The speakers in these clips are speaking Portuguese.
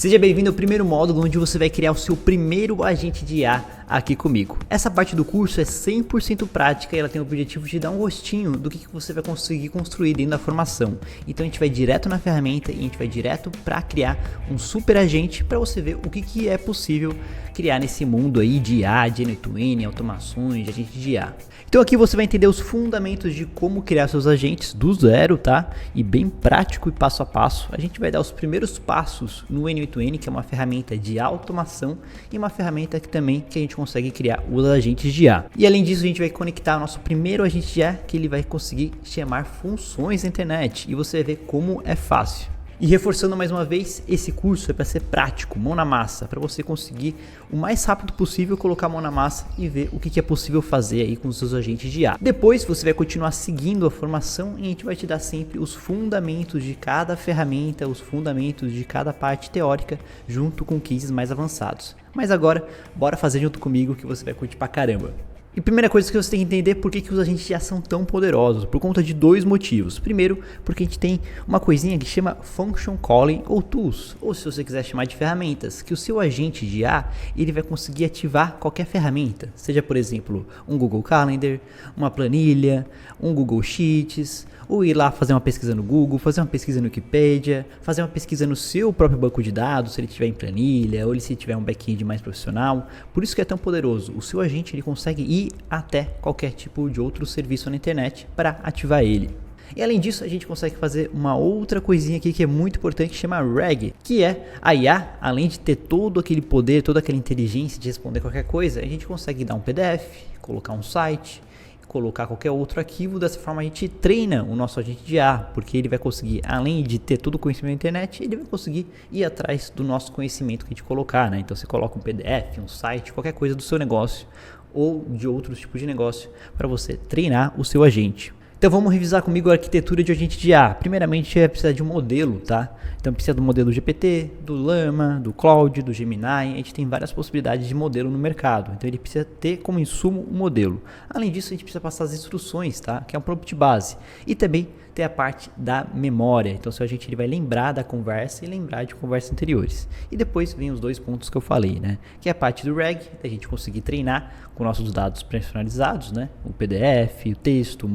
Seja bem-vindo ao primeiro módulo onde você vai criar o seu primeiro agente de IA aqui comigo. Essa parte do curso é 100% prática e ela tem o objetivo de dar um gostinho do que você vai conseguir construir dentro da formação. Então a gente vai direto na ferramenta e a gente vai direto para criar um super agente para você ver o que é possível criar nesse mundo aí de IA, de end-to-end, automações, de agente de IA. Então aqui você vai entender os fundamentos de como criar seus agentes do zero, tá? E bem prático e passo a passo. A gente vai dar os primeiros passos no end-to-end, que é uma ferramenta de automação e uma ferramenta que também a gente consegue criar os agentes de IA. E além disso, a gente vai conectar o nosso primeiro agente de IA, que ele vai conseguir chamar funções na internet. E você vai ver como é fácil. E reforçando mais uma vez, esse curso é para ser prático, mão na massa, para você conseguir o mais rápido possível colocar a mão na massa e ver o que é possível fazer aí com os seus agentes de IA. Depois você vai continuar seguindo a formação e a gente vai te dar sempre os fundamentos de cada ferramenta, os fundamentos de cada parte teórica, junto com cases mais avançados. Mas agora, bora fazer junto comigo que você vai curtir pra caramba. E primeira coisa que você tem que entender é por que os agentes de IA são tão poderosos, por conta de dois motivos. Primeiro, porque a gente tem uma coisinha que chama Function Calling ou Tools, ou se você quiser chamar de ferramentas, que o seu agente de IA ele vai conseguir ativar qualquer ferramenta, seja por exemplo um Google Calendar, uma planilha, um Google Sheets, ou ir lá fazer uma pesquisa no Google, fazer uma pesquisa no Wikipedia, fazer uma pesquisa no seu próprio banco de dados, se ele tiver em planilha, ou se tiver um back-end mais profissional. Por isso que é tão poderoso. O seu agente ele consegue ir até qualquer tipo de outro serviço na internet para ativar ele. E além disso, a gente consegue fazer uma outra coisinha aqui que é muito importante, que chama RAG, que é a IA, além de ter todo aquele poder, toda aquela inteligência de responder qualquer coisa, a gente consegue dar um PDF, colocar um site, colocar qualquer outro arquivo. Dessa forma a gente treina o nosso agente de IA, porque ele vai conseguir, além de ter todo o conhecimento da internet, ele vai conseguir ir atrás do nosso conhecimento que a gente colocar, né? Então você coloca um PDF, um site, qualquer coisa do seu negócio ou de outros tipos de negócio para você treinar o seu agente. Então vamos revisar comigo a arquitetura de agente de IA. Primeiramente a gente vai precisar de um modelo, tá? Então precisa do modelo GPT, do Llama, do Claude, do Gemini. A gente tem várias possibilidades de modelo no mercado. Então ele precisa ter como insumo um modelo. Além disso, a gente precisa passar as instruções, tá? Que é um prompt base. E também tem a parte da memória. Então seu agente ele vai lembrar da conversa e lembrar de conversas anteriores. E depois vem os dois pontos que eu falei, né? Que é a parte do RAG, da gente conseguir treinar com nossos dados personalizados, né? O PDF, o texto,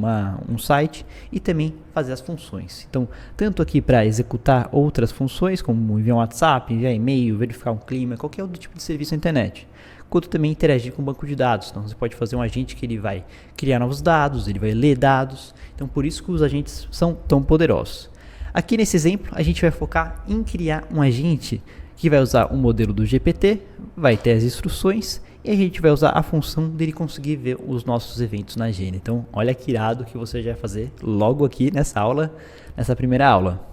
um site, e também fazer as funções. Então, tanto aqui para executar outras funções, como enviar um WhatsApp, enviar e-mail, verificar um clima, qualquer outro tipo de serviço na internet, quanto também interagir com o banco de dados. Então, você pode fazer um agente que ele vai criar novos dados, ele vai ler dados. Então, por isso que os agentes são tão poderosos. Aqui nesse exemplo, a gente vai focar em criar um agente que vai usar o modelo do GPT, vai ter as instruções, e a gente vai usar a função dele conseguir ver os nossos eventos na agenda. Então, olha que irado que você já vai fazer logo aqui nessa aula, nessa primeira aula.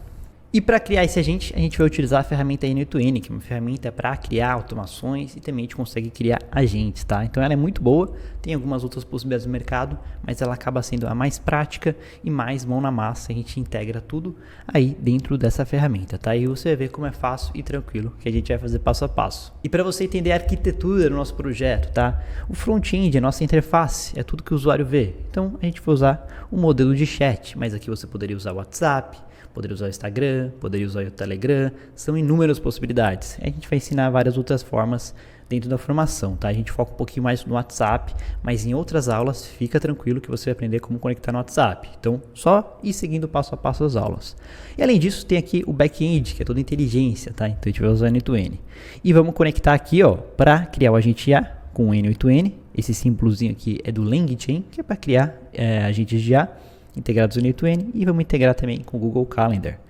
E para criar esse agente, a gente vai utilizar a ferramenta end-to-end, que é uma ferramenta para criar automações e também a gente consegue criar agentes, tá? Então ela é muito boa, tem algumas outras possibilidades no mercado, mas ela acaba sendo a mais prática e mais mão na massa. A gente integra tudo aí dentro dessa ferramenta, tá? E você vai ver como é fácil e tranquilo que a gente vai fazer passo a passo. E para você entender a arquitetura do nosso projeto, tá? O front-end, a nossa interface, é tudo que o usuário vê. Então a gente vai usar o modelo de chat, mas aqui você poderia usar o WhatsApp, poderia usar o Instagram, poderia usar o Telegram, são inúmeras possibilidades. A gente vai ensinar várias outras formas dentro da formação, tá? A gente foca um pouquinho mais no WhatsApp, mas em outras aulas fica tranquilo que você vai aprender como conectar no WhatsApp. Então, só ir seguindo passo a passo as aulas. E além disso, tem aqui o back-end, que é toda inteligência, tá? Então a gente vai usar o end-to-end. E vamos conectar aqui, ó, para criar o agente IA com o end-to-end. Esse símbolozinho aqui é do LangChain, que é para criar agentes de IA integrados no end-to-end, e vamos integrar também com o Google Calendar.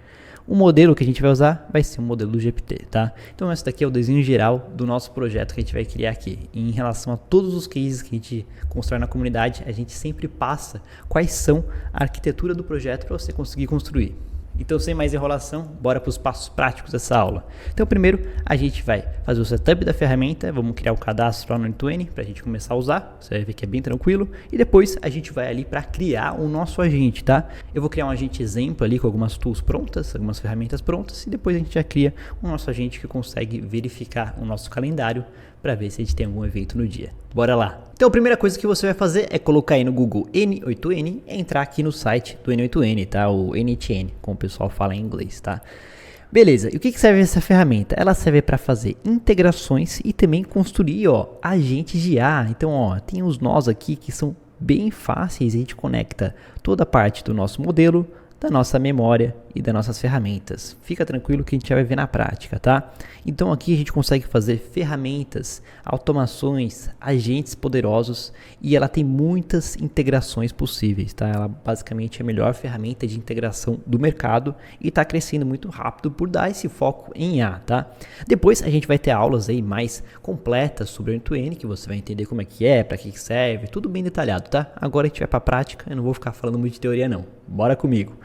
O modelo que a gente vai usar vai ser o modelo do GPT, tá? Então esse daqui é o desenho geral do nosso projeto que a gente vai criar aqui. E em relação a todos os cases que a gente constrói na comunidade, a gente sempre passa quais são a arquitetura do projeto para você conseguir construir. Então, sem mais enrolação, bora para os passos práticos dessa aula. Então, primeiro, a gente vai fazer o setup da ferramenta, vamos criar o cadastro lá no end-to-end para a gente começar a usar, você vai ver que é bem tranquilo, e depois a gente vai ali para criar o nosso agente, tá? Eu vou criar um agente exemplo ali com algumas tools prontas, algumas ferramentas prontas, e depois a gente já cria o nosso agente que consegue verificar o nosso calendário para ver se a gente tem algum evento no dia. Bora lá! Então a primeira coisa que você vai fazer é colocar aí no Google N8N e entrar aqui no site do N8N, tá? O N8N, como o pessoal fala em inglês, tá? Beleza, e o que serve essa ferramenta? Ela serve para fazer integrações e também construir, agentes de IA. Então, tem os nós aqui que são bem fáceis, a gente conecta toda a parte do nosso modelo, da nossa memória e das nossas ferramentas. Fica tranquilo que a gente já vai ver na prática, tá? Então aqui a gente consegue fazer ferramentas, automações, agentes poderosos e ela tem muitas integrações possíveis, tá? Ela basicamente é a melhor ferramenta de integração do mercado e está crescendo muito rápido por dar esse foco em IA, tá? Depois a gente vai ter aulas aí mais completas sobre o end-to-end, que você vai entender como é que é, para que serve, tudo bem detalhado, tá? Agora a gente vai para a prática, eu não vou ficar falando muito de teoria não. Bora comigo.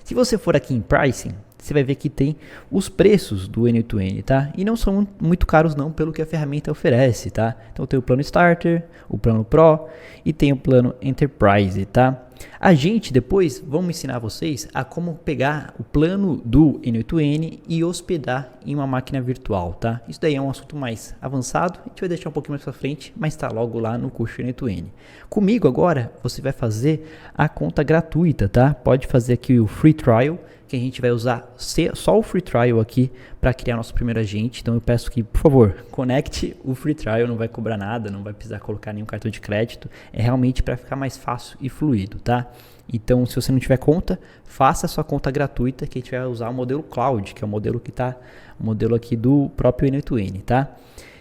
Se você for aqui em Pricing, você vai ver que tem os preços do end-to-end, tá? E não são muito caros não pelo que a ferramenta oferece, tá? Então tem o plano Starter, o plano Pro e tem o plano Enterprise, tá? A gente depois vamos ensinar vocês a como pegar o plano do end-to-end e hospedar em uma máquina virtual, tá? Isso daí é um assunto mais avançado, a gente vai deixar um pouquinho mais pra frente, mas tá logo lá no curso end-to-end. Comigo agora, você vai fazer a conta gratuita, tá? Pode fazer aqui o Free Trial, que a gente vai usar só o Free Trial aqui para criar nosso primeiro agente. Então eu peço que, por favor, conecte o Free Trial, não vai cobrar nada, não vai precisar colocar nenhum cartão de crédito. É realmente para ficar mais fácil e fluido, tá? Então, se você não tiver conta, faça a sua conta gratuita, que a gente vai usar o modelo Cloud, que é o modelo que tá, o modelo aqui do próprio end-to-end, tá?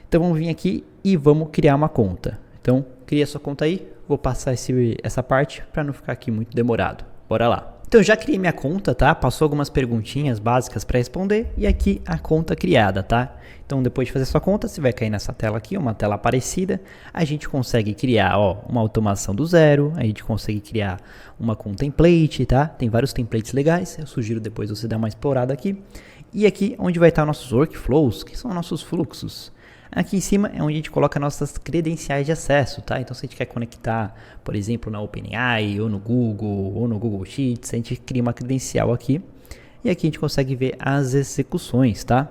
Então vamos vir aqui e vamos criar uma conta. Então, cria sua conta aí, vou passar essa parte para não ficar aqui muito demorado. Bora lá. Então já criei minha conta, tá? Passou algumas perguntinhas básicas para responder e aqui a conta criada, tá? Então depois de fazer sua conta, você vai cair nessa tela aqui, uma tela parecida. A gente consegue criar, uma automação do zero, a gente consegue criar uma com template, tá? Tem vários templates legais, eu sugiro depois você dar uma explorada aqui. E aqui onde vai estar nossos workflows, que são nossos fluxos. Aqui em cima é onde a gente coloca nossas credenciais de acesso, tá? Então, se a gente quer conectar, por exemplo, na OpenAI, ou no Google Sheets, a gente cria uma credencial aqui. E aqui a gente consegue ver as execuções, tá?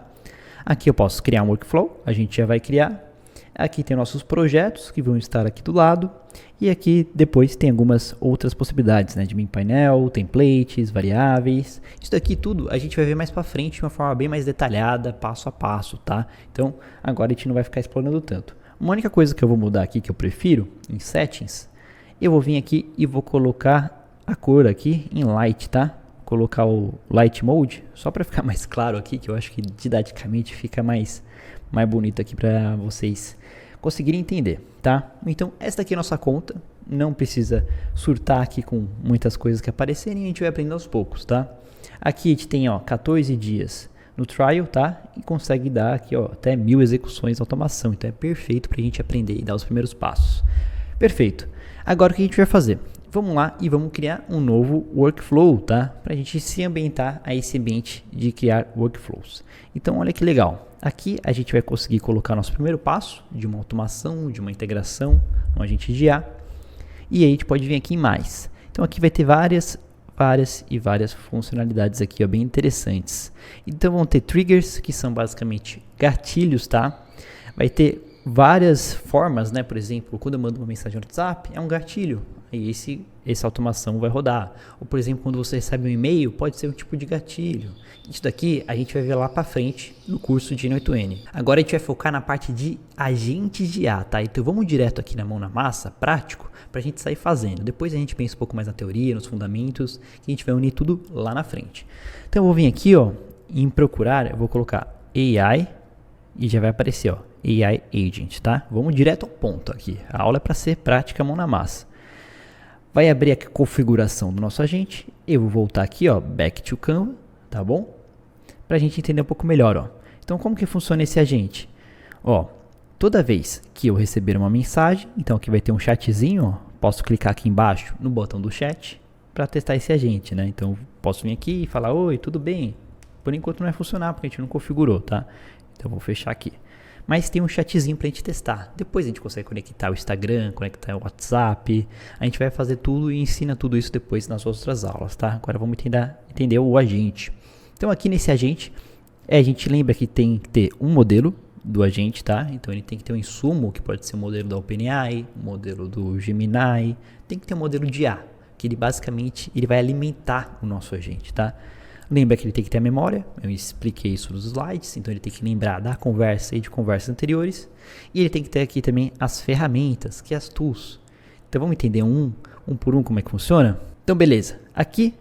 Aqui eu posso criar um workflow, a gente já vai criar. Aqui tem nossos projetos, que vão estar aqui do lado. E aqui depois tem algumas outras possibilidades, né? De min painel, templates, variáveis. Isso daqui tudo a gente vai ver mais para frente de uma forma bem mais detalhada, passo a passo, tá? Então agora a gente não vai ficar explorando tanto. Uma única coisa que eu vou mudar aqui que eu prefiro em Settings, eu vou vir aqui e vou colocar a cor aqui em Light, tá? Vou colocar o Light Mode, só para ficar mais claro aqui, que eu acho que didaticamente fica mais bonito aqui para vocês conseguirem entender, tá? Então, essa daqui é a nossa conta, não precisa surtar aqui com muitas coisas que aparecerem, a gente vai aprendendo aos poucos, tá? Aqui a gente tem, 14 dias no trial, tá? E consegue dar aqui, até 1000 execuções de automação, então é perfeito pra gente aprender e dar os primeiros passos. Perfeito. Agora o que a gente vai fazer? Vamos lá e vamos criar um novo workflow, tá? Pra gente se ambientar a esse ambiente de criar workflows. Então, olha que legal. Aqui a gente vai conseguir colocar nosso primeiro passo de uma automação, de uma integração, um agente de IA. E aí a gente pode vir aqui em mais. Então aqui vai ter várias funcionalidades aqui, bem interessantes. Então vão ter triggers, que são basicamente gatilhos, tá? Vai ter várias formas, né? Por exemplo, quando eu mando uma mensagem no WhatsApp, é um gatilho. E essa automação vai rodar. Ou, por exemplo, quando você recebe um e-mail, pode ser um tipo de gatilho. Isso daqui a gente vai ver lá para frente no curso de end-to-end. Agora a gente vai focar na parte de agentes de IA, tá? Então vamos direto aqui na mão na massa, prático, para a gente sair fazendo. Depois a gente pensa um pouco mais na teoria, nos fundamentos, que a gente vai unir tudo lá na frente. Então eu vou vir aqui, em procurar, eu vou colocar AI e já vai aparecer, AI Agent, tá? Vamos direto ao ponto aqui. A aula é para ser prática, mão na massa. Vai abrir a configuração do nosso agente. Eu vou voltar aqui, back to Canva, tá bom? Pra gente entender um pouco melhor, Então, como que funciona esse agente? Toda vez que eu receber uma mensagem, então aqui vai ter um chatzinho, posso clicar aqui embaixo no botão do chat para testar esse agente, né? Então, posso vir aqui e falar, oi, tudo bem? Por enquanto não vai funcionar, porque a gente não configurou, tá? Então, vou fechar aqui. Mas tem um chatzinho pra gente testar. Depois a gente consegue conectar o Instagram, conectar o WhatsApp. A gente vai fazer tudo e ensina tudo isso depois nas outras aulas, tá? Agora vamos entender o agente. Então aqui nesse agente, a gente lembra que tem que ter um modelo do agente, tá? Então ele tem que ter um insumo, que pode ser o modelo da OpenAI, o modelo do Gemini. Tem que ter um modelo de IA, que ele basicamente vai alimentar o nosso agente, tá? Lembra que ele tem que ter a memória, eu expliquei isso nos slides, então ele tem que lembrar da conversa e de conversas anteriores. E ele tem que ter aqui também as ferramentas, que é as tools. Então vamos entender um por um como é que funciona? Então beleza, aqui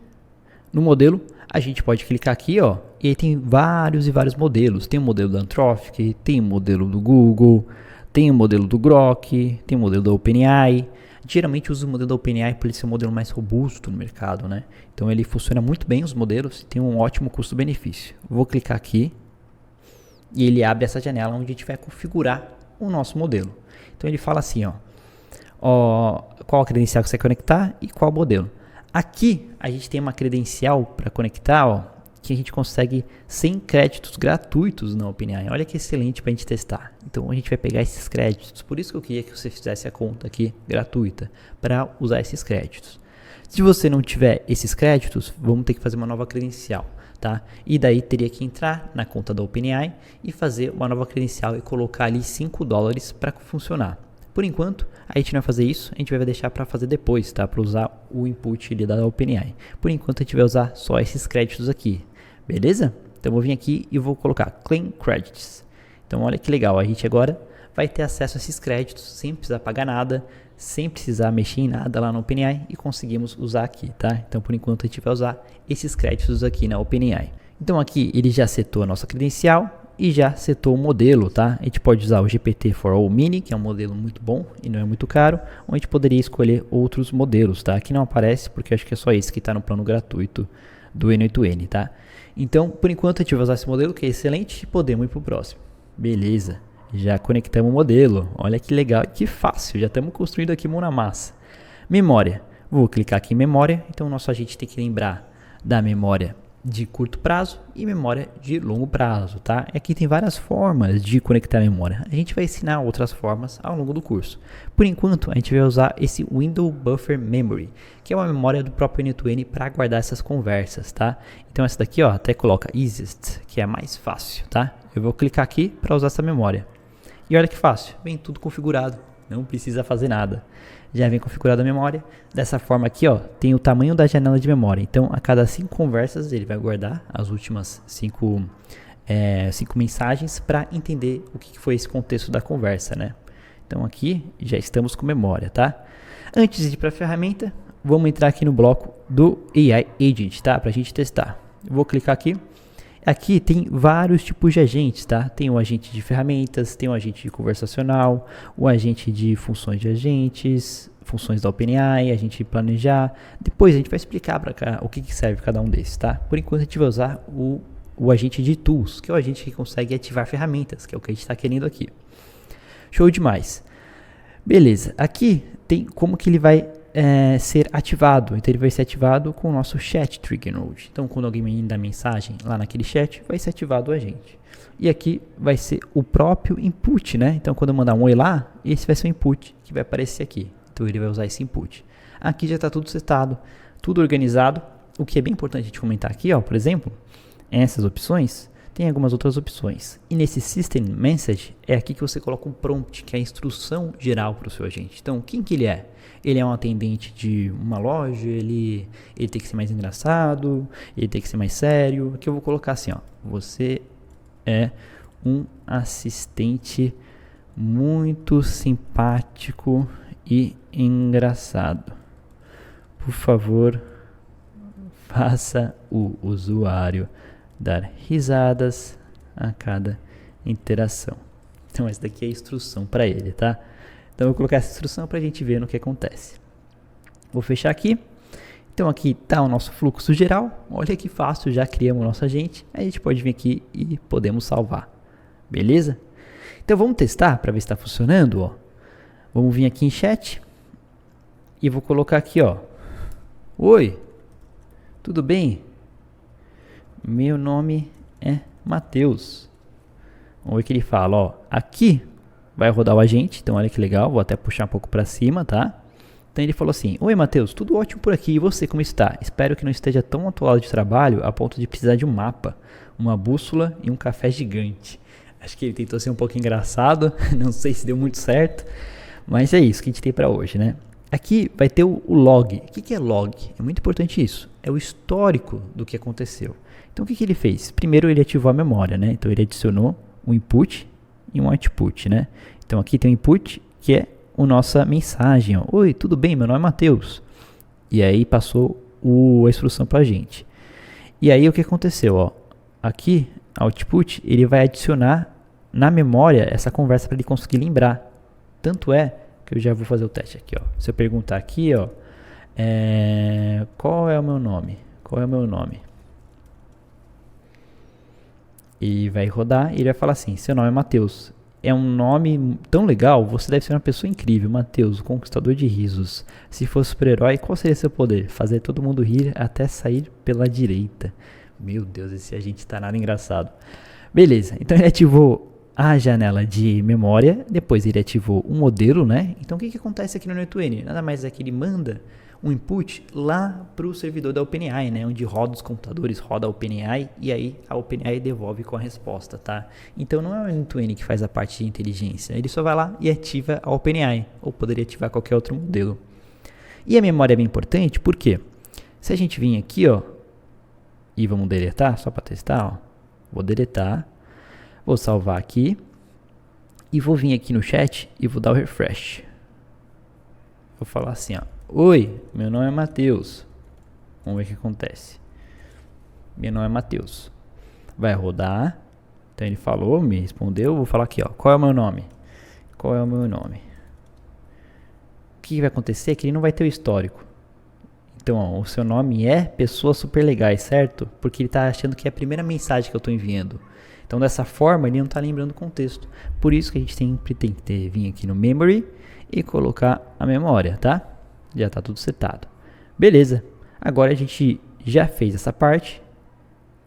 no modelo a gente pode clicar aqui, ó, e aí tem vários e vários modelos. Tem o modelo da Anthropic, tem o modelo do Google, tem o modelo do Grok, tem o modelo da OpenAI. Geralmente uso o modelo da OpenAI por ele ser um modelo mais robusto no mercado, né? Então ele funciona muito bem os modelos e tem um ótimo custo-benefício. Vou clicar aqui e ele abre essa janela onde a gente vai configurar o nosso modelo. Então ele fala assim, ó, qual a credencial que você quer conectar e qual modelo. Aqui a gente tem uma credencial para conectar, ó, que a gente consegue 100 créditos gratuitos na OpenAI. Olha que excelente para a gente testar. Então a gente vai pegar esses créditos. Por isso que eu queria que você fizesse a conta aqui gratuita para usar esses créditos. Se você não tiver esses créditos, vamos ter que fazer uma nova credencial, tá? E daí teria que entrar na conta da OpenAI e fazer uma nova credencial e colocar ali $5 para funcionar. Por enquanto, a gente não vai fazer isso, a gente vai deixar para fazer depois, tá? Para usar o input ali da OpenAI. Por enquanto a gente vai usar só esses créditos aqui. Beleza? Então eu vou vir aqui e vou colocar Claim Credits. Então olha que legal, a gente agora vai ter acesso a esses créditos sem precisar pagar nada, sem precisar mexer em nada lá no OpenAI e conseguimos usar aqui, tá? Então por enquanto a gente vai usar esses créditos aqui na OpenAI. Então aqui ele já setou a nossa credencial e já setou o modelo, tá? A gente pode usar o GPT-4o Mini, que é um modelo muito bom e não é muito caro, ou a gente poderia escolher outros modelos, tá? Aqui não aparece porque acho que é só esse que está no plano gratuito do N8N, tá? Então, por enquanto, a gente vai usar esse modelo que é excelente e podemos ir para o próximo. Beleza, já conectamos o modelo. Olha que legal, que fácil, já estamos construindo aqui mão na massa. Memória, vou clicar aqui em memória. Então, o nosso agente tem que lembrar da memória de curto prazo e memória de longo prazo, tá? E aqui tem várias formas de conectar a memória. A gente vai ensinar outras formas ao longo do curso. Por enquanto, a gente vai usar esse Window Buffer Memory, que é uma memória do próprio N8N para guardar essas conversas, tá? Então essa daqui, ó, até coloca Easiest, que é a mais fácil, tá? Eu vou clicar aqui para usar essa memória. E olha que fácil, vem tudo configurado, não precisa fazer nada. Já vem configurada a memória. Dessa forma aqui, ó, tem o tamanho da janela de memória. Então, a cada 5 conversas, ele vai guardar as últimas 5 mensagens para entender o que foi esse contexto da conversa, né? Então, aqui já estamos com memória, tá? Antes de ir para a ferramenta, vamos entrar aqui no bloco do AI Agent, tá? Para a gente testar. Eu vou clicar aqui. Aqui tem vários tipos de agentes, tá? Tem o agente de ferramentas, tem o agente de conversacional, o agente de funções de agentes, funções da OpenAI, agente de planejar. Depois a gente vai explicar para cá o que serve cada um desses, tá? Por enquanto a gente vai usar o agente de tools, que é o agente que consegue ativar ferramentas, que é o que a gente está querendo aqui. Show demais. Beleza, aqui tem como que ele vai ser ativado. Então ele vai ser ativado com o nosso chat trigger node. Então quando alguém me dá mensagem lá naquele chat, vai ser ativado o agente. E aqui vai ser o próprio input, né? Então quando eu mandar um oi lá, esse vai ser o input que vai aparecer aqui. Então ele vai usar esse input. Aqui já está tudo setado, tudo organizado. O que é bem importante a gente comentar aqui, ó, por exemplo, essas opções, tem algumas outras opções. E nesse System Message é aqui que você coloca um prompt, que é a instrução geral para o seu agente. Então, quem que ele é? Ele é um atendente de uma loja, ele tem que ser mais engraçado, ele tem que ser mais sério. Aqui eu vou colocar assim, ó, você é um assistente muito simpático e engraçado. Por favor, faça o usuário dar risadas a cada interação. Então essa daqui é a instrução para ele, tá? Então eu vou colocar essa instrução para a gente ver no que acontece. Vou fechar aqui. Então aqui está o nosso fluxo geral. Olha que fácil, já criamos o nosso agente. Aí a gente pode vir aqui e podemos salvar. Beleza? Então vamos testar para ver se está funcionando, ó. Vamos vir aqui em chat e vou colocar aqui, ó. Oi, tudo bem? Meu nome é Matheus. Vamos ver o que ele fala, ó. Aqui vai rodar o agente, então olha que legal, vou até puxar um pouco para cima, tá? Então ele falou assim: oi Matheus, tudo ótimo por aqui, e você como está? Espero que não esteja tão atolado de trabalho a ponto de precisar de um mapa, uma bússola e um café gigante. Acho que ele tentou ser um pouco engraçado, não sei se deu muito certo, mas é isso que a gente tem para hoje, né? Aqui vai ter o log. O que é log? É muito importante isso. É o histórico do que aconteceu. Então o que ele fez? Primeiro ele ativou a memória, né? Então ele adicionou um input e um output, né? Então aqui tem o input que é a nossa mensagem. Ó. Oi, tudo bem? Meu nome é Matheus. E aí passou a instrução para a gente. E aí o que aconteceu? Ó? Aqui, output, ele vai adicionar na memória essa conversa para ele conseguir lembrar. Tanto é que eu já vou fazer o teste aqui. Ó. Se eu perguntar aqui, ó, qual é o meu nome? Qual é o meu nome? E vai rodar e ele vai falar assim, seu nome é Matheus. É um nome tão legal, você deve ser uma pessoa incrível. Matheus, o conquistador de risos. Se fosse super-herói, qual seria seu poder? Fazer todo mundo rir até sair pela direita. Meu Deus, esse agente tá nada engraçado. Beleza, então ele ativou a janela de memória, depois ele ativou o modelo, né? Então o que acontece aqui no N8N? Nada mais é que ele manda um input lá para o servidor da OpenAI, né? Onde roda os computadores, roda a OpenAI e aí a OpenAI devolve com a resposta, tá? Então não é o N8N que faz a parte de inteligência, ele só vai lá e ativa a OpenAI, ou poderia ativar qualquer outro modelo. E a memória é bem importante, porque se a gente vir aqui, ó, e vamos deletar, só para testar, ó, vou deletar, vou salvar aqui e vou vir aqui no chat e vou dar o refresh. Vou falar assim, ó. Oi, meu nome é Matheus. Vamos ver o que acontece. Meu nome é Matheus. Vai rodar. Então ele falou, me respondeu. Vou falar aqui, ó. Qual é o meu nome? Qual é o meu nome? O que vai acontecer é que ele não vai ter o histórico. Então, ó, o seu nome é Pessoas Super Legais, certo? Porque ele está achando que é a primeira mensagem que eu estou enviando. Então, dessa forma, ele não está lembrando o contexto. Por isso que a gente sempre tem que vir aqui no Memory e colocar a memória, tá? Já está tudo setado. Beleza. Agora a gente já fez essa parte.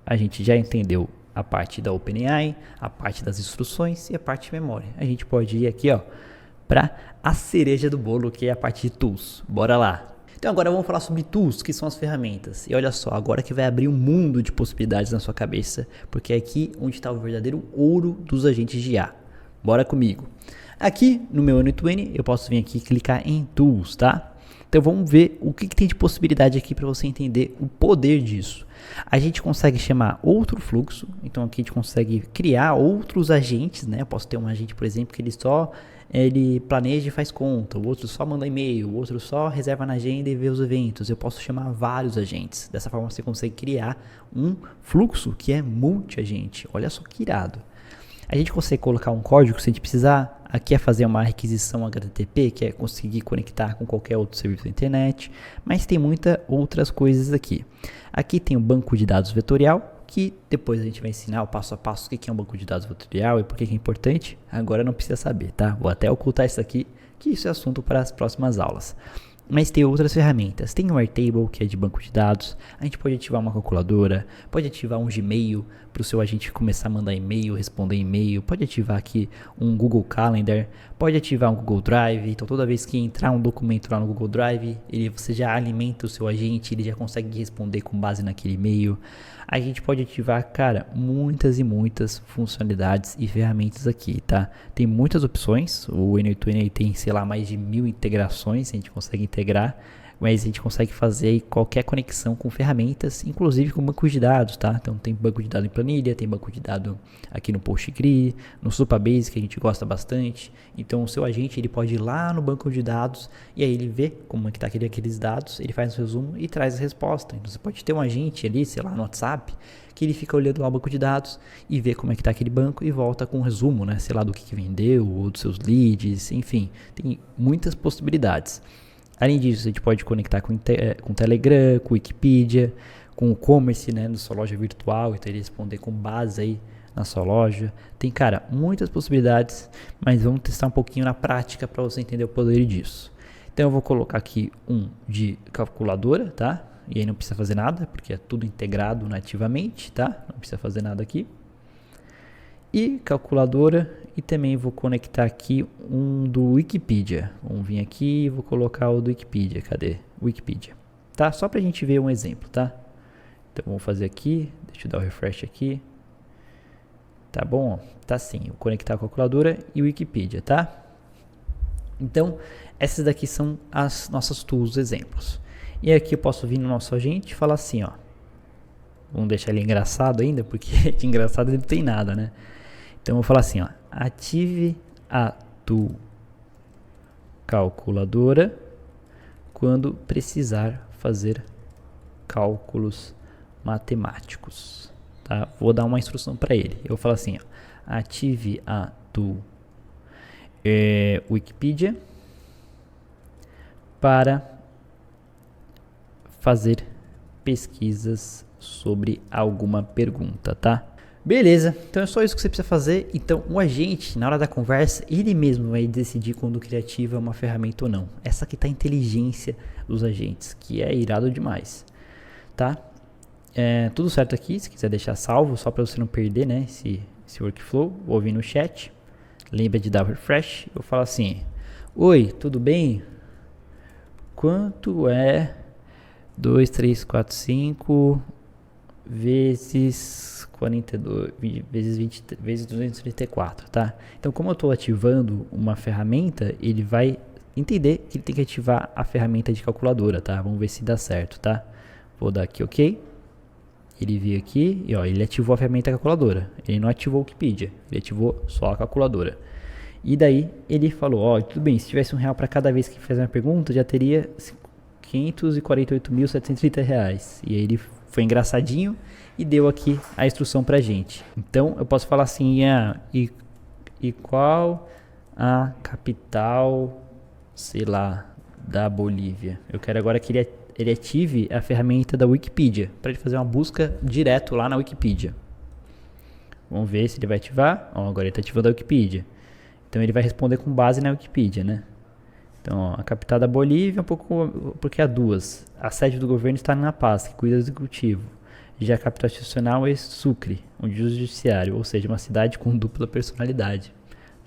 A gente já entendeu a parte da OpenAI, a parte das instruções e a parte de memória. A gente pode ir aqui, ó, para a cereja do bolo, que é a parte de tools. Bora lá. Então agora vamos falar sobre tools, que são as ferramentas. E olha só, agora que vai abrir um mundo de possibilidades na sua cabeça, porque é aqui onde está o verdadeiro ouro dos agentes de IA. Bora comigo. Aqui no meu N8N eu posso vir aqui e clicar em tools, tá? Então vamos ver o que tem de possibilidade aqui para você entender o poder disso. A gente consegue chamar outro fluxo, então aqui a gente consegue criar outros agentes, né? Eu posso ter um agente, por exemplo, que ele planeja e faz conta, o outro só manda e-mail, o outro só reserva na agenda e vê os eventos. Eu posso chamar vários agentes. Dessa forma você consegue criar um fluxo que é multi-agente. Olha só que irado. A gente consegue colocar um código se a gente precisar. Aqui é fazer uma requisição HTTP, que é conseguir conectar com qualquer outro serviço da internet, mas tem muitas outras coisas aqui. Aqui tem o banco de dados vetorial, que depois a gente vai ensinar o passo a passo o que é um banco de dados vetorial e por que é importante. Agora não precisa saber, tá? Vou até ocultar isso aqui, que isso é assunto para as próximas aulas. Mas tem outras ferramentas, tem o Airtable, que é de banco de dados, a gente pode ativar uma calculadora, pode ativar um Gmail para o seu agente começar a mandar e-mail, responder e-mail, pode ativar aqui um Google Calendar, pode ativar um Google Drive, então toda vez que entrar um documento lá no Google Drive, você já alimenta o seu agente, ele já consegue responder com base naquele e-mail. A gente pode ativar, cara, muitas e muitas funcionalidades e ferramentas aqui, tá? Tem muitas opções, o N8N tem, sei lá, mais de 1000 integrações, a gente consegue integrar, mas a gente consegue fazer qualquer conexão com ferramentas, inclusive com banco de dados, tá? Então tem banco de dados em planilha, tem banco de dados aqui no Postgre, no Supabase, que a gente gosta bastante. Então o seu agente ele pode ir lá no banco de dados e aí ele vê como é que tá aqueles dados, ele faz um resumo e traz a resposta. Então você pode ter um agente ali, sei lá, no WhatsApp, que ele fica olhando lá o banco de dados e vê como é que tá aquele banco e volta com um resumo, né? Sei lá, do que vendeu, ou dos seus leads, enfim, tem muitas possibilidades. Além disso, a gente pode conectar com Telegram, com Wikipedia, com o e-commerce, né, na sua loja virtual, então ele responder com base aí na sua loja. Tem, cara, muitas possibilidades, mas vamos testar um pouquinho na prática para você entender o poder disso. Então eu vou colocar aqui um de calculadora, tá? E aí não precisa fazer nada, porque é tudo integrado nativamente, tá? Não precisa fazer nada aqui. E calculadora, e também vou conectar aqui um do Wikipedia. Vamos vir aqui e vou colocar o do Wikipedia. Cadê? Wikipedia. Tá? Só pra gente ver um exemplo, tá? Então vamos fazer aqui, deixa eu dar o refresh aqui. Tá bom? Tá sim, vou conectar a calculadora e o Wikipedia, tá? Então, essas daqui são as nossas tools exemplos. E aqui eu posso vir no nosso agente e falar assim, ó. Vamos deixar ele engraçado ainda, porque de engraçado ele não tem nada, né? Então eu vou falar assim, ó. Ative a tool calculadora quando precisar fazer cálculos matemáticos, tá? Vou dar uma instrução para ele. Eu vou falar assim, ó. Ative a tool Wikipedia para fazer pesquisas sobre alguma pergunta, tá? Beleza, então é só isso que você precisa fazer. Então o agente, na hora da conversa, ele mesmo vai decidir quando criativa é uma ferramenta ou não. Essa aqui tá a inteligência dos agentes, que é irado demais, tá? Tudo certo aqui, se quiser deixar salvo, só para você não perder, né, esse workflow, vou vir no chat, lembra de dar refresh, eu falo assim, oi, tudo bem? Quanto é 2, 3, 4, 5 vezes 42, vezes 20, vezes 234, tá? Então, como eu estou ativando uma ferramenta, ele vai entender que ele tem que ativar a ferramenta de calculadora, tá? Vamos ver se dá certo, tá? Vou dar aqui OK. Ele veio aqui e ó, ele ativou a ferramenta calculadora. Ele não ativou o Wikipedia, ele ativou só a calculadora. E daí ele falou, ó, tudo bem, se tivesse R$1 para cada vez que fez uma pergunta, já teria R$548.730. E aí ele foi engraçadinho e deu aqui a instrução pra gente. Então eu posso falar assim, e qual a capital, sei lá, da Bolívia? Eu quero agora que ele ative a ferramenta da Wikipedia, para ele fazer uma busca direto lá na Wikipedia. Vamos ver se ele vai ativar. Ó, agora ele está ativando a Wikipedia. Então ele vai responder com base na Wikipedia, né? Então, ó, a capital da Bolívia, um pouco porque há duas. A sede do governo está na Paz, que cuida do executivo. Já a capital institucional é Sucre, onde o judiciário, ou seja, uma cidade com dupla personalidade.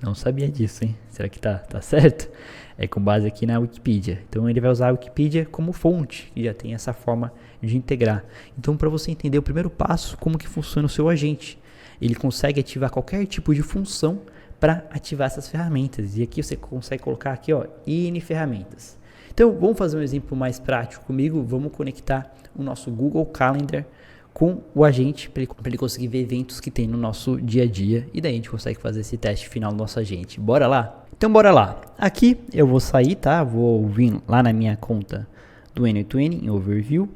Não sabia disso, hein? Será que tá certo? É com base aqui na Wikipedia. Então ele vai usar a Wikipedia como fonte, e já tem essa forma de integrar. Então, para você entender o primeiro passo, como que funciona o seu agente. Ele consegue ativar qualquer tipo de função para ativar essas ferramentas. E aqui você consegue colocar aqui, ó, N ferramentas. Então, vamos fazer um exemplo mais prático comigo. Vamos conectar o nosso Google Calendar com o agente para ele conseguir ver eventos que tem no nosso dia a dia, e daí a gente consegue fazer esse teste final do nosso agente. Bora lá? Então bora lá. Aqui eu vou sair, tá? Vou vir lá na minha conta do N8N em Overview,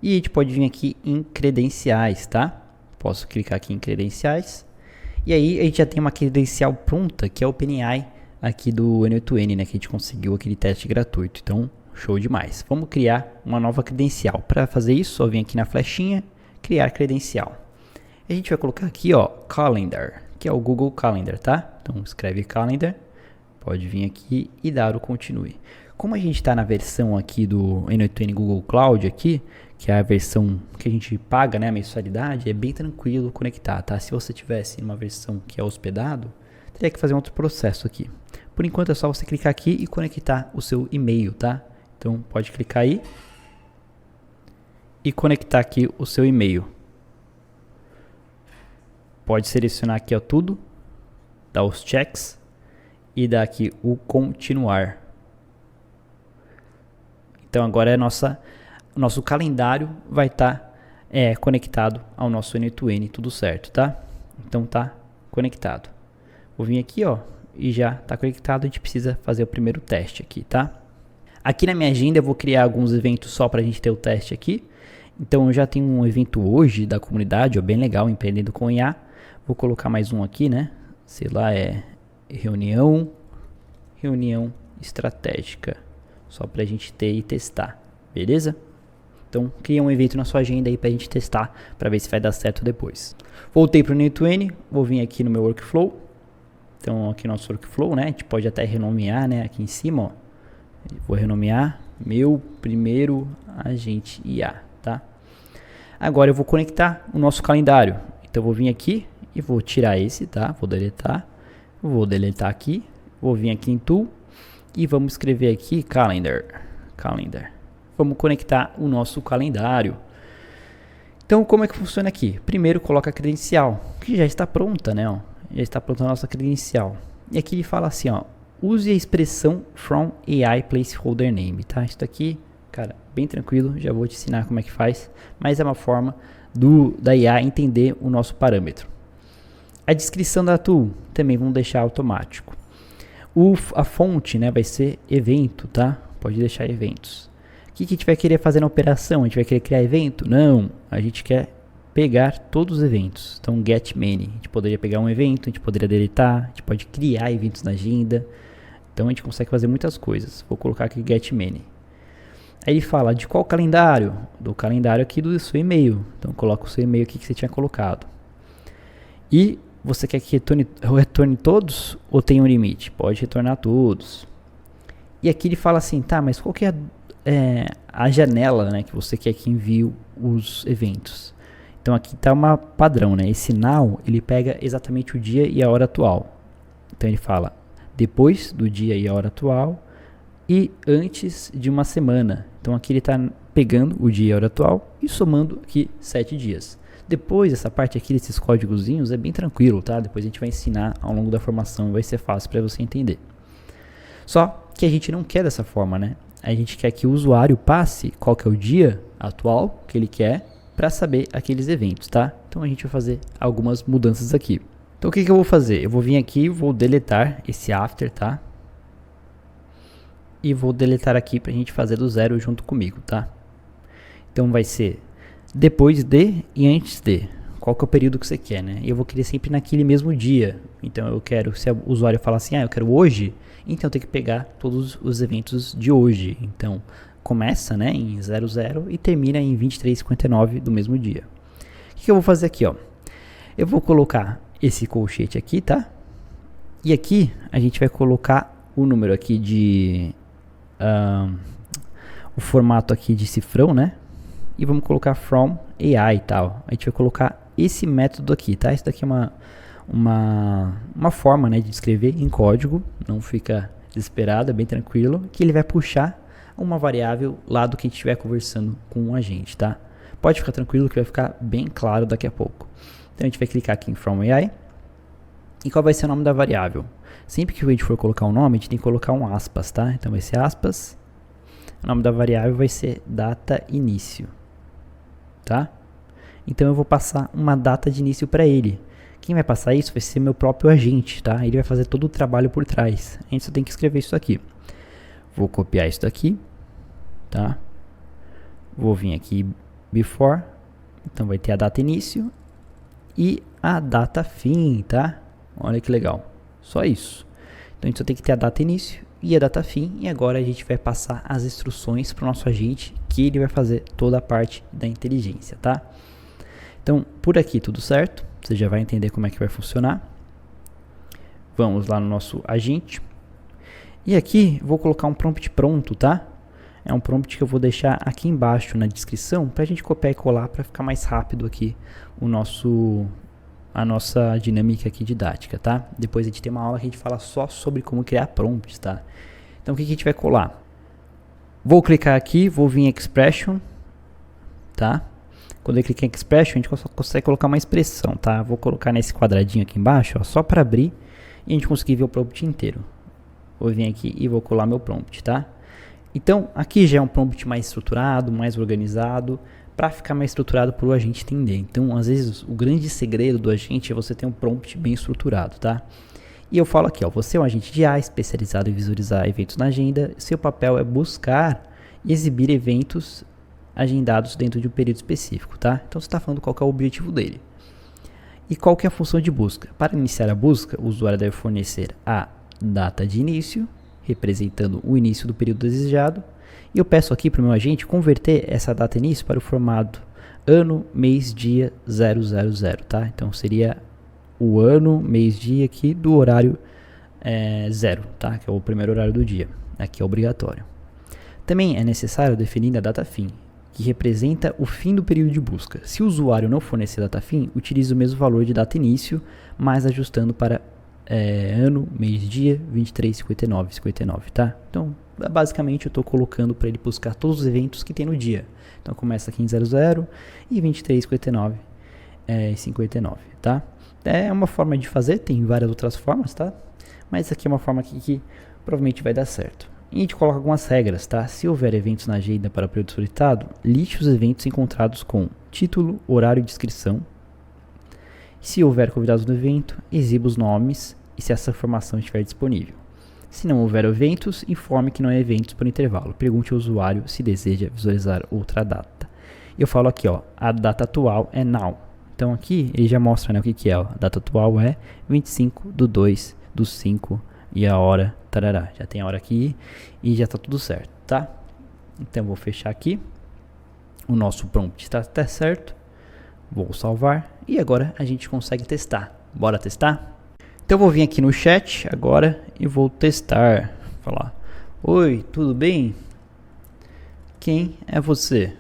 e a gente pode vir aqui em credenciais, tá? Posso clicar aqui em credenciais, e aí a gente já tem uma credencial pronta, que é o OpenAI aqui do N8N, né? Que a gente conseguiu aquele teste gratuito. Então, show demais. Vamos criar uma nova credencial. Para fazer isso, só vem aqui na flechinha, criar credencial. A gente vai colocar aqui, ó, Calendar, que é o Google Calendar, tá? Então escreve Calendar, pode vir aqui e dar o continue. Como a gente está na versão aqui do N8N Google Cloud aqui, que é a versão que a gente paga, né, a mensalidade, é bem tranquilo conectar, tá? Se você tivesse uma versão que é hospedado, teria que fazer um outro processo aqui. Por enquanto é só você clicar aqui e conectar o seu e-mail, tá? Então pode clicar aí e conectar aqui o seu e-mail. Pode selecionar aqui, ó, tudo, dar os checks e dar aqui o continuar. Então agora é nosso calendário vai estar conectado ao nosso N8N, tudo certo, tá? Então tá conectado. Vou vir aqui, ó, e já tá conectado. A gente precisa fazer o primeiro teste aqui, tá? Aqui na minha agenda eu vou criar alguns eventos só pra gente ter o teste aqui. Então eu já tenho um evento hoje da comunidade, ó, bem legal, Empreendendo com IA. Vou colocar mais um aqui, né? Sei lá, é reunião estratégica. Só pra gente ter e testar, beleza? Então cria um evento na sua agenda aí pra gente testar, pra ver se vai dar certo depois. Voltei pro N8N, vou vir aqui no meu workflow. Então aqui no nosso workflow, né? A gente pode até renomear, né? Aqui em cima, ó. Vou renomear meu primeiro agente IA, tá? Agora eu vou conectar o nosso calendário. Então eu vou vir aqui e vou tirar esse, tá? Vou deletar aqui. Vou vir aqui em Tool e vamos escrever aqui Calendar. Vamos conectar o nosso calendário. Então como é que funciona aqui? Primeiro coloca a credencial, que já está pronta, né? Ó. Já está pronta a nossa credencial. E aqui ele fala assim, ó, use a expressão from AI placeholder name, tá? Isso aqui, cara, bem tranquilo, já vou te ensinar como é que faz, mas é uma forma da IA entender o nosso parâmetro. A descrição da tool também vamos deixar automático. A fonte, né, vai ser evento, tá? Pode deixar eventos. O que a gente vai querer fazer na operação? A gente vai querer criar evento? Não, a gente quer pegar todos os eventos. Então, get many. A gente poderia pegar um evento, a gente poderia deletar, a gente pode criar eventos na agenda. Então, a gente consegue fazer muitas coisas. Vou colocar aqui get many. Aí ele fala de qual calendário? Do calendário aqui do seu e-mail. Então, coloca o seu e-mail aqui que você tinha colocado. E você quer que retorne todos ou tem um limite? Pode retornar todos. E aqui ele fala assim, tá, mas qual que é a janela, né, que você quer que envie os eventos? Então aqui está uma padrão, né? Esse now, ele pega exatamente o dia e a hora atual. Então ele fala depois do dia e a hora atual e antes de uma semana. Então aqui ele está pegando o dia e a hora atual e somando aqui 7 dias. Depois, essa parte aqui desses códigozinhos é bem tranquilo, tá? Depois a gente vai ensinar ao longo da formação, vai ser fácil para você entender. Só que a gente não quer dessa forma, né? A gente quer que o usuário passe qual que é o dia atual que ele quer para saber aqueles eventos, tá? Então a gente vai fazer algumas mudanças aqui. Então o que eu vou fazer? Eu vou vir aqui e vou deletar esse after, tá? E vou deletar aqui para a gente fazer do zero junto comigo, tá? Então vai ser depois de e antes de. Qual que é o período que você quer, né? Eu vou querer sempre naquele mesmo dia. Então eu quero, se o usuário falar assim, eu quero hoje, então eu tenho que pegar todos os eventos de hoje. Então começa, né, em 00 e termina em 23:59 do mesmo dia. O que eu vou fazer aqui, ó? Eu vou colocar esse colchete aqui, tá? E aqui a gente vai colocar o número aqui de o formato aqui de cifrão, né? E vamos colocar from AI e tal. A gente vai colocar esse método aqui, tá? Isso daqui é uma forma, né, de escrever em código. Não fica desesperado, é bem tranquilo. Que ele vai puxar uma variável lá do que a gente estiver conversando com a gente, tá? Pode ficar tranquilo que vai ficar bem claro daqui a pouco. Então a gente vai clicar aqui em from AI. E qual vai ser o nome da variável? Sempre que a gente for colocar um nome, a gente tem que colocar um aspas, tá? Então vai ser aspas. O nome da variável vai ser data início. Tá? Então eu vou passar uma data de início para ele. Quem vai passar isso vai ser meu próprio agente, tá? Ele vai fazer todo o trabalho por trás. A gente só tem que escrever isso aqui. Vou copiar isso daqui, tá? Vou vir aqui before, então vai ter a data início e a data fim, tá? Olha que legal. Só isso. Então a gente só tem que ter a data início e a data fim, e agora a gente vai passar as instruções para o nosso agente, que ele vai fazer toda a parte da inteligência, tá? Então, por aqui tudo certo, você já vai entender como é que vai funcionar. Vamos lá no nosso agente. E aqui, vou colocar um prompt pronto, tá? É um prompt que eu vou deixar aqui embaixo na descrição, para a gente copiar e colar, para ficar mais rápido aqui a nossa dinâmica aqui didática, tá? Depois a gente tem uma aula que a gente fala só sobre como criar prompts, tá? Então o que a gente vai colar? Vou clicar aqui, vou vir em expression, tá? Quando eu clicar em expression, a gente consegue colocar uma expressão, tá? Vou colocar nesse quadradinho aqui embaixo, ó, só para abrir e a gente conseguir ver o prompt inteiro. Vou vir aqui e vou colar meu prompt, tá? Então aqui já é um prompt mais estruturado, mais organizado, para ficar mais estruturado para o agente entender. Então, às vezes, o grande segredo do agente é você ter um prompt bem estruturado, tá? E eu falo aqui, ó, você é um agente de IA especializado em visualizar eventos na agenda. Seu papel é buscar e exibir eventos agendados dentro de um período específico, tá? Então, você está falando qual que é o objetivo dele. E qual que é a função de busca? Para iniciar a busca, o usuário deve fornecer a data de início, representando o início do período desejado. E eu peço aqui para o meu agente converter essa data início para o formato ano, mês, dia 000, tá? Então seria o ano, mês, dia aqui do horário 0, tá? Que é o primeiro horário do dia. Aqui é obrigatório. Também é necessário definir a data fim, que representa o fim do período de busca. Se o usuário não fornecer data fim, utilize o mesmo valor de data início, mas ajustando para ano, mês, dia, 23:59, tá? Então, basicamente eu estou colocando para ele buscar todos os eventos que tem no dia. Então começa aqui em 00 e 23:59 e 59, tá? É uma forma de fazer, tem várias outras formas, tá? Mas aqui é uma forma que provavelmente vai dar certo. E a gente coloca algumas regras, tá? Se houver eventos na agenda para o período solicitado, liste os eventos encontrados com título, horário e descrição. Se houver convidados no evento, exiba os nomes e se essa informação estiver disponível. Se não houver eventos, informe que não há eventos por intervalo. Pergunte ao usuário se deseja visualizar outra data. Eu falo aqui, ó, a data atual é now. Então aqui ele já mostra, né, o que é. Ó. A data atual é 25/2/5 e a hora, tarará. Já tem a hora aqui e já está tudo certo, tá? Então vou fechar aqui. O nosso prompt está até certo. Vou salvar e agora a gente consegue testar. Bora testar? Então eu vou vir aqui no chat agora e vou testar. Falar: oi, tudo bem? Quem é você?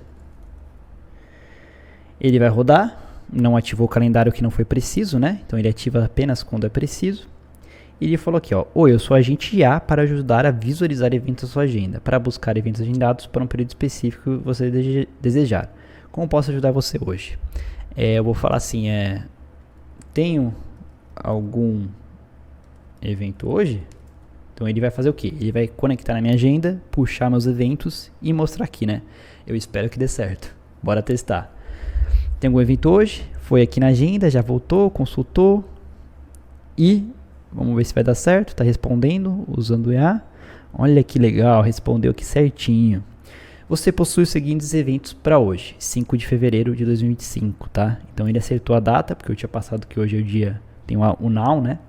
Ele vai rodar. Não ativou o calendário que não foi preciso, né? Então ele ativa apenas quando é preciso. E ele falou aqui, ó: oi, eu sou agente IA para ajudar a visualizar eventos na sua agenda, para buscar eventos agendados para um período específico que você desejar. Como posso ajudar você hoje? Eu vou falar assim, tenho algum evento hoje? Então ele vai fazer o quê? Ele vai conectar na minha agenda, puxar meus eventos e mostrar aqui, né? Eu espero que dê certo. Bora testar. Tem algum evento hoje? Foi aqui na agenda, já voltou, consultou e vamos ver se vai dar certo. Tá respondendo usando o IA. Olha que legal, respondeu aqui certinho. Você possui os seguintes eventos para hoje, 5 de fevereiro de 2025, tá? Então ele acertou a data, porque eu tinha passado que hoje é o dia, tem o now, né?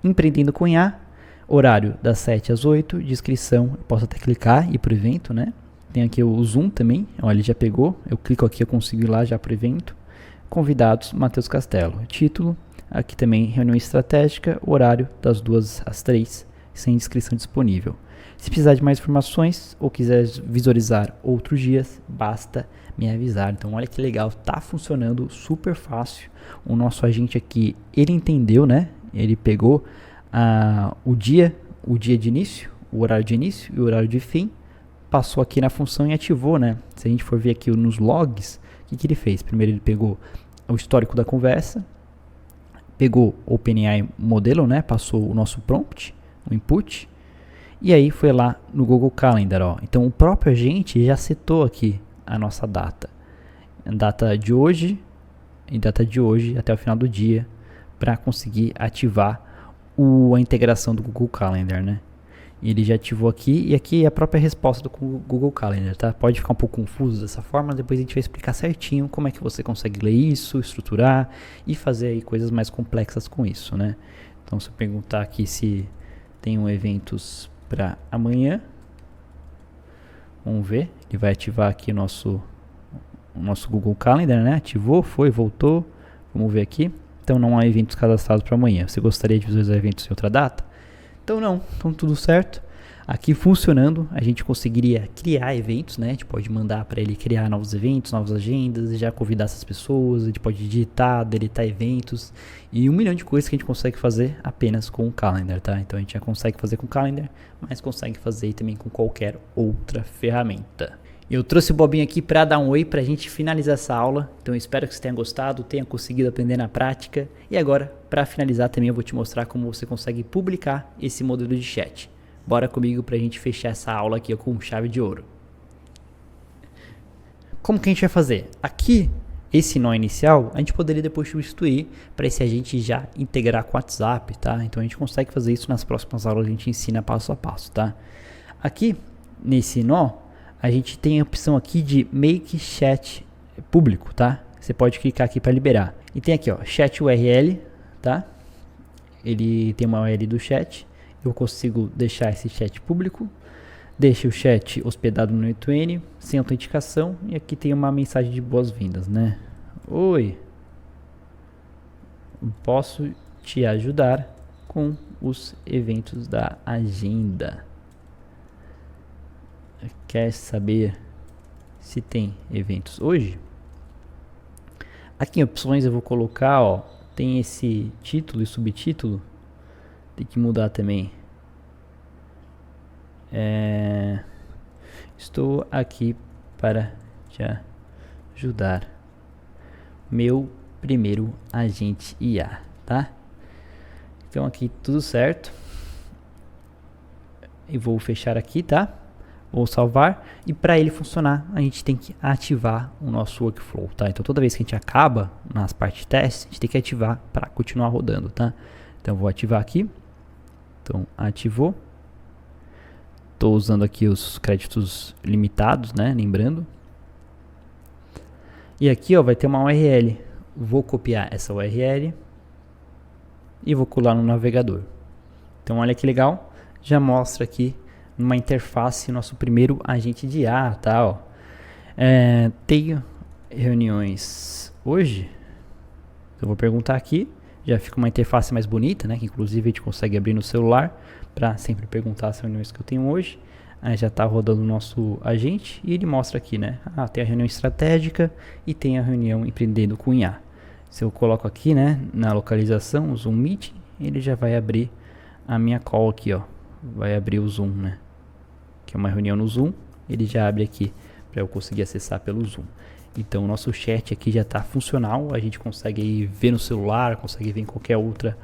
Empreendendo com IA, horário das 7 às 8, descrição, eu posso até clicar e ir pro evento, né? Tem aqui o Zoom também, olha, ele já pegou, eu clico aqui, eu consigo ir lá já pro evento. Convidados, Matheus Castelo. Título, aqui também reunião estratégica, horário das 2 às 3, sem descrição disponível. Se precisar de mais informações ou quiser visualizar outros dias, basta me avisar. Então olha que legal, tá funcionando super fácil. O nosso agente aqui, ele entendeu, né? Ele pegou o dia de início, o horário de início e o horário de fim, passou aqui na função e ativou, né? Se a gente for ver aqui nos logs, o que ele fez? Primeiro ele pegou o histórico da conversa, pegou o OpenAI modelo, né? Passou o nosso prompt, o input, e aí foi lá no Google Calendar, ó. Então o próprio agente já setou aqui a nossa data. Data de hoje e data de hoje até o final do dia para conseguir ativar a integração do Google Calendar, né? Ele já ativou aqui e aqui é a própria resposta do Google Calendar, tá? Pode ficar um pouco confuso dessa forma, depois a gente vai explicar certinho como é que você consegue ler isso, estruturar e fazer aí coisas mais complexas com isso, né? Então se eu perguntar aqui se tem eventos para amanhã, vamos ver, ele vai ativar aqui o nosso Google Calendar, né? Ativou, foi, voltou, vamos ver aqui. Então não há eventos cadastrados para amanhã. Você gostaria de visualizar eventos em outra data? Então não, então tudo certo. Aqui funcionando, a gente conseguiria criar eventos, né? A gente pode mandar para ele criar novos eventos, novas agendas, já convidar essas pessoas, a gente pode digitar, deletar eventos e 1 milhão de coisas que a gente consegue fazer apenas com o Calendar, tá? Então a gente já consegue fazer com o Calendar, mas consegue fazer também com qualquer outra ferramenta. Eu trouxe o Bobinho aqui para dar um oi para a gente finalizar essa aula, então eu espero que você tenha gostado, tenha conseguido aprender na prática. E agora, para finalizar também eu vou te mostrar como você consegue publicar esse modelo de chat. Bora comigo para a gente fechar essa aula aqui com chave de ouro. Como que a gente vai fazer? Aqui, esse nó inicial, a gente poderia depois substituir para esse agente já integrar com o WhatsApp, tá? Então a gente consegue fazer isso nas próximas aulas, a gente ensina passo a passo, tá? Aqui, nesse nó, a gente tem a opção aqui de Make Chat público, tá? Você pode clicar aqui para liberar. E tem aqui, ó, Chat URL, tá? Ele tem uma URL do chat. Eu consigo deixar esse chat público. Deixa o chat hospedado no N2N, sem autenticação. E aqui tem uma mensagem de boas-vindas, né? Oi, posso te ajudar com os eventos da agenda. Quer saber se tem eventos hoje? Aqui em opções eu vou colocar, ó, tem esse título e subtítulo. Tem que mudar também. Estou aqui para te ajudar. Meu primeiro agente IA, tá? Então aqui tudo certo. e vou fechar aqui, tá? Vou salvar, e para ele funcionar a gente tem que ativar o nosso workflow, tá? Então toda vez que a gente acaba nas partes de teste, a gente tem que ativar para continuar rodando, tá? Então vou ativar aqui, então ativou, estou usando aqui os créditos limitados, né? Lembrando, e aqui ó, vai ter uma URL, vou copiar essa URL e vou colar no navegador. Então olha que legal, já mostra aqui uma interface, nosso primeiro agente de IA, tá, ó. Tenho reuniões hoje? Eu vou perguntar aqui, já fica uma interface mais bonita, né, que inclusive a gente consegue abrir no celular, para sempre perguntar as reuniões que eu tenho hoje. Aí já está rodando o nosso agente, e ele mostra aqui, né, tem a reunião estratégica e tem a reunião empreendendo com IA. Se eu coloco aqui, né, na localização, o Zoom Meeting, ele já vai abrir a minha call aqui, ó, vai abrir o Zoom, né, que é uma reunião no Zoom, ele já abre aqui para eu conseguir acessar pelo Zoom. Então o nosso chat aqui já está funcional, a gente consegue aí ver no celular, consegue ver em qualquer outra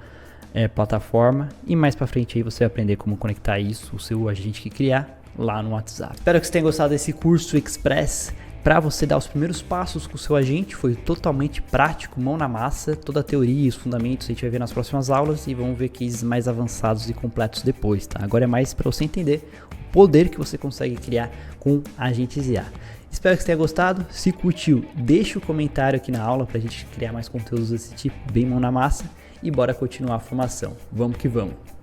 plataforma, e mais para frente aí você vai aprender como conectar isso, o seu agente que criar lá no WhatsApp. Espero que você tenha gostado desse curso Express para você dar os primeiros passos com o seu agente. Foi totalmente prático, mão na massa, toda a teoria e os fundamentos a gente vai ver nas próximas aulas, e vamos ver cases mais avançados e completos depois, tá? Agora é mais para você entender o poder que você consegue criar com agentes IA. Espero que você tenha gostado. Se curtiu, deixa o comentário aqui na aula para a gente criar mais conteúdos desse tipo, bem mão na massa, e bora continuar a formação. Vamos que vamos!